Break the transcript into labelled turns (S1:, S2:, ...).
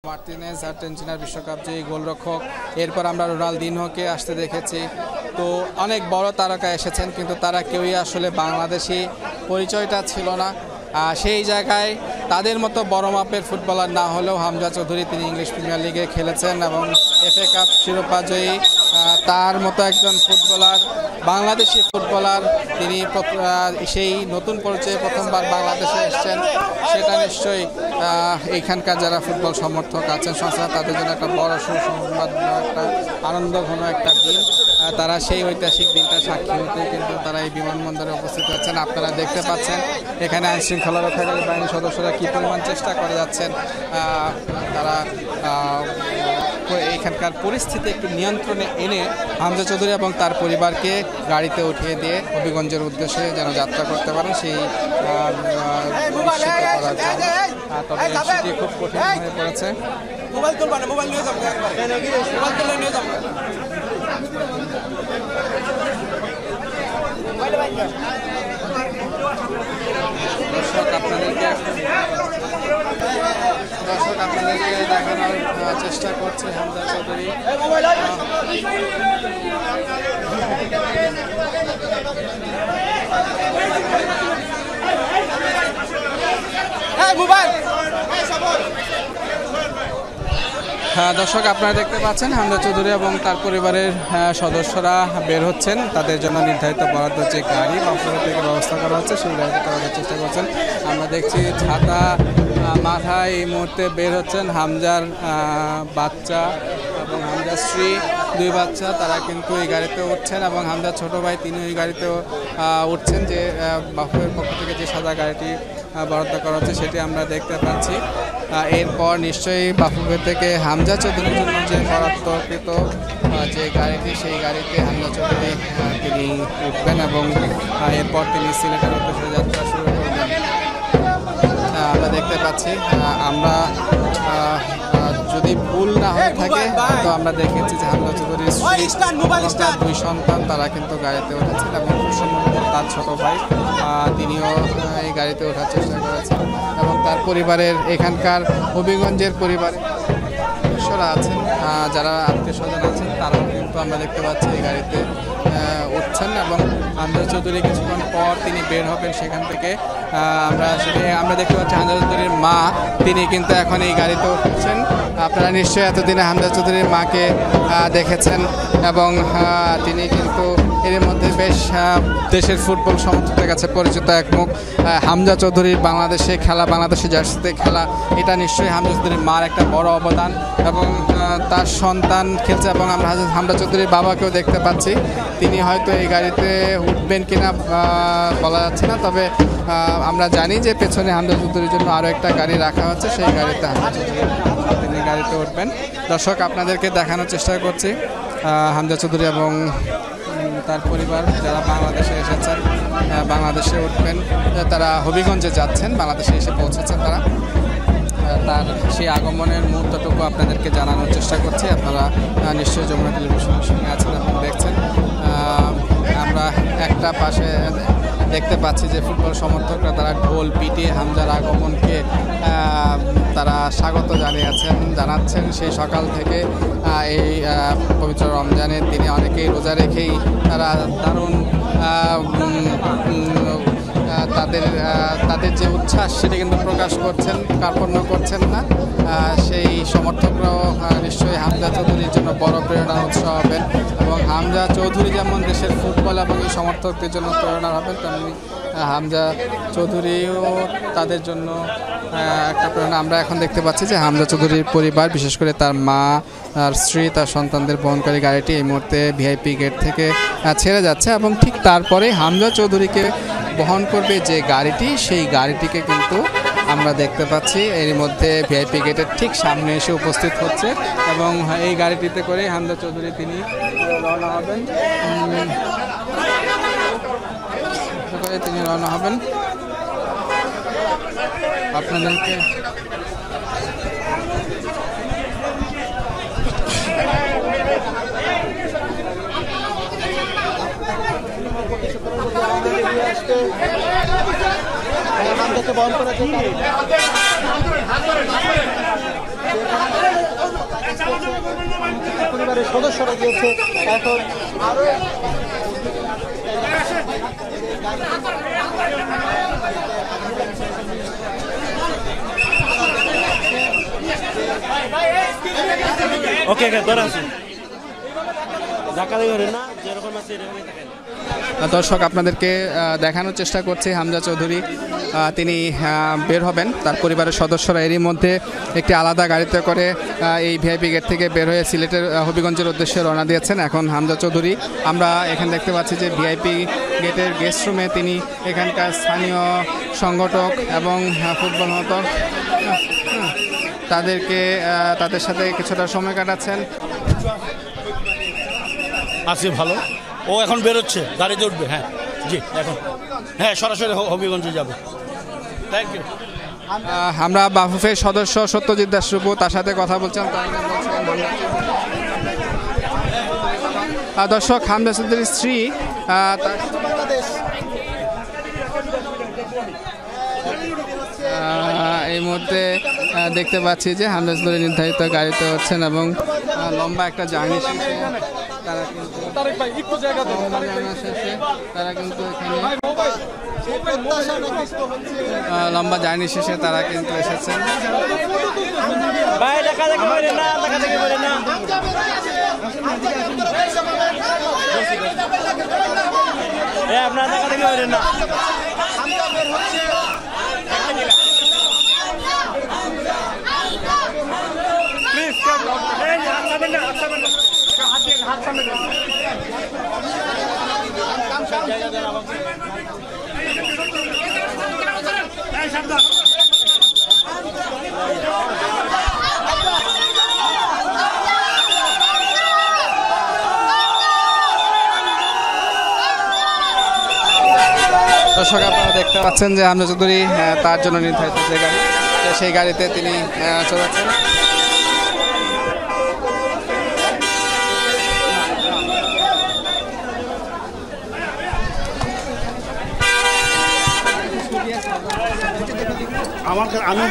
S1: Martinez আর্জেন্টিনার বিশ্বকাপ জয়ী গোলরক্ষক। এরপর আমরা রোনালদিনহোকে আসতে দেখেছি। তো অনেক বড় তারকা এসেছেন, কিন্তু তারা কেউই আসলে বাংলাদেশি পরিচয়টা ছিল না। সেই জায়গায় তাদের মতো বড় মাপের ফুটবলার না হলেও হামজা চৌধুরী, তিনি ইংলিশ প্রিমিয়ার লিগে খেলেছেন এবং FA কাপ শিরোপা জয়ী। তার মতো একজন ফুটবলার, বাংলাদেশি ফুটবলার, তিনি সেই নতুন পরিচয়ে প্রথমবার বাংলাদেশে এসেছেন। সেটা নিশ্চয়ই এইখানকার যারা ফুটবল সমর্থক আছেন সংস্থা, তাদের জন্য একটা বড় সুসংবাদ, একটা আনন্দঘন একটা দিন। তারা সেই ঐতিহাসিক দিনটা সাক্ষী হতে কিন্তু তারা এই বিমানবন্দরে উপস্থিত হচ্ছেন। আপনারা দেখতে পাচ্ছেন এখানে আইন শৃঙ্খলা রক্ষাকারী বাহিনীর সদস্যরা কী পরিমাণ চেষ্টা করে যাচ্ছেন। তারা এইখানকার পরিস্থিতি একটু নিয়ন্ত্রণে এনে হামজা চৌধুরী এবং তার পরিবারকে গাড়িতে উঠিয়ে দিয়ে হবিগঞ্জের উদ্দেশ্যে যেন যাত্রা করতে পারেন সেই নিশ্চিত করার জন্য। তবে সেটি খুব কঠিন হয়ে পড়েছে। দর্শক আপনাদেরকে দেখানোর চেষ্টা করছে হামজা চৌধুরী। দর্শক আপনারা দেখতে পাচ্ছেন হামজা চৌধুরী এবং তার পরিবারের সদস্যরা বের হচ্ছেন। তাদের জন্য নির্ধারিত বরাদ্দ যে গাড়ি বাংলাদেশ থেকে ব্যবস্থা করা হচ্ছে সেই গাড়িতে করার চেষ্টা করছেন। আমরা দেখছি ছাতা মাথায় এই মুহূর্তে বের হচ্ছেন হামজার বাচ্চা এবং হামজার স্ত্রী, দুই বাচ্চা। তারা কিন্তু এই গাড়িতে উঠছেন এবং হামজার ছোট ভাই তিনি ওই গাড়িতেও উঠছেন। যে বাফুফের পক্ষ থেকে যে সাদা গাড়িটি বরাদ্দ করা হচ্ছে সেটি আমরা দেখতে পাচ্ছি। এরপর নিশ্চয়ই বাফুফের থেকে হামজা চৌধুরীর জন্য যে বরাদ্দকৃত যে গাড়িটি, সেই গাড়িতে হামজা চৌধুরী তিনি উঠবেন এবং এরপর তিনি সিলেটের উদ্দেশ্যে যাত্রা শুরু করবেন। আমরা দেখতে পাচ্ছি, আমরা যদি ভুল না হয়ে থাকে তো আমরা দেখেছি যে হামজা চৌধুরীর দুই সন্তান তারা কিন্তু গাড়িতে উঠেছেন এবং খুব সম্ভবত তার ছোট ভাই তিনিও এই গাড়িতে ওঠার চেষ্টা করেছেন এবং তার পরিবারের এখানকার হবিগঞ্জের পরিবারের সদস্যরা আছেন, যারা আত্মীয় স্বজন আছেন, তারাও কিন্তু আমরা দেখতে পাচ্ছি এই গাড়িতে উঠছেন এবং হামজা চৌধুরী কিছুক্ষণ পর তিনি বের হবেন সেখান থেকে। আমরা দেখতে পাচ্ছি হামজা চৌধুরীর মা, তিনি কিন্তু এখন এই গাড়িতে উঠছেন। আপনারা নিশ্চয়ই এতদিনে হামজা চৌধুরীর মাকে দেখেছেন এবং তিনি কিন্তু এর মধ্যে বেশ দেশের ফুটবল সমর্থকদের কাছে পরিচিত এক মুখ। হামজা চৌধুরীর বাংলাদেশে খেলা, বাংলাদেশে জার্সিতে খেলা, এটা নিশ্চয়ই হামজা চৌধুরীর মার একটা বড় অবদান এবং তার সন্তান খেলছে এবং আমরা হামজা চৌধুরীর বাবাকেও দেখতে পাচ্ছি। তিনি হয়তো এই গাড়িতে উঠবেন কিনা বলা যাচ্ছে না, তবে আমরা জানি যে পেছনে হামজা চৌধুরীর জন্য আরও একটা গাড়ি রাখা হচ্ছে, সেই গাড়িতে হামজা চৌধুরী তিনি গাড়িতে উঠবেন। দর্শক আপনাদেরকে দেখানোর চেষ্টা করছি হামজা চৌধুরী এবং তার পরিবার যারা বাংলাদেশে এসেছেন, বাংলাদেশে উঠবেন, তারা হবিগঞ্জে যাচ্ছেন, বাংলাদেশে এসে পৌঁছেছেন তারা। তার সেই আগমনের মুহূর্তটুকু আপনাদেরকে জানানোর চেষ্টা করছি। আপনারা নিশ্চয়ই যমুনা টেলিভিশনের সঙ্গে আছেন এবং দেখছেন। আমরা একটা পাশে দেখতে পাচ্ছি যে ফুটবল সমর্থকরা তারা ঢোল পিটিয়ে হামজার আগমনকে তারা স্বাগত জানাচ্ছেন। সেই সকাল থেকে এই পবিত্র রমজানের দিনে অনেকেই রোজা রেখেই তারা দারুণ তাদের যে উচ্ছ্বাস সেটা কিন্তু প্রকাশ করছেন, কার্পণ্য করছেন না। সেই সমর্থকরাও নিশ্চয়ই হামজা চৌধুরীর জন্য বড় প্রেরণার উৎস হবেন এবং হামজা চৌধুরী যেমন দেশের ফুটবল এবং এই সমর্থকদের জন্য প্রেরণা হবেন, তেমনি হামজা চৌধুরীও তাদের জন্য একটা প্রেরণা। আমরা এখন দেখতে পাচ্ছি যে হামজা চৌধুরীর পরিবার, বিশেষ করে তার মা, তার স্ত্রী, তার সন্তানদের বহনকারী গাড়িটি এই মুহূর্তে ভিআইপি গেট থেকে ছেড়ে যাচ্ছে এবং ঠিক তারপরে হামজা চৌধুরীকে বহন করবে যে গাড়িটি, সেই গাড়িটিকে কিন্তু আমরা দেখতে পাচ্ছি এর মধ্যে ভিআইপি গেটের ঠিক সামনে এসে উপস্থিত হচ্ছে এবং এই গাড়িটিতে করে হামজা চৌধুরী তিনি রওনা হবেন। আপনাদেরকে
S2: বন্ধ করে পরিবারের সদস্যরা গিয়েছে এখন আরো
S3: ওকে ধরে আসুন ধাক্কা দিয়ে না যেরকম আছে এরকমই থাকেন।
S1: দর্শক আপনাদেরকে দেখানোর চেষ্টা করছি হামজা চৌধুরী তিনি বের হবেন, তার পরিবারের সদস্যরা এরই মধ্যে একটি আলাদা গাড়িতে করে এই ভিআইপি গেট থেকে বের হয়ে সিলেটের হবিগঞ্জের উদ্দেশ্যে রওনা দিয়েছেন। এখন হামজা চৌধুরী আমরা এখানে দেখতে পাচ্ছি যে ভিআইপি গেটের গেস্ট রুমে তিনি এখানকার স্থানীয় সংগঠক এবং ফুটবল মতো তাদের সাথে কিছুটা সময় কাটাচ্ছেন।
S3: আছি ভালো, ও এখন বেরোচ্ছে, গাড়িতে উঠবে। হ্যাঁ জি, এখন হ্যাঁ সরাসরি হবিগঞ্জে যাবে। Thank you.
S1: আমরা বাফুফের সদস্য সত্যজিৎ দাস রূপু তার সাথে কথা বলছিলাম। দর্শক হামজা চৌধুরীর স্ত্রী এই মুহূর্তে দেখতে পাচ্ছি যে হামজা চৌধুরী নির্ধারিত গাড়িতে হচ্ছেন এবং লম্বা একটা জার্নি শেষে তারা কিন্তু লম্বা জার্নি শেষে তারা কিন্তু এসেছেন।
S3: আপনার দেখা দেখি বলেন না।
S1: দর্শক আপনারা দেখতে পাচ্ছেন যে হামজা চৌধুরী তার জন্য নির্ধারিত যে গাড়ি, সেই গাড়িতে তিনি চলাচ্ছেন।
S3: আমি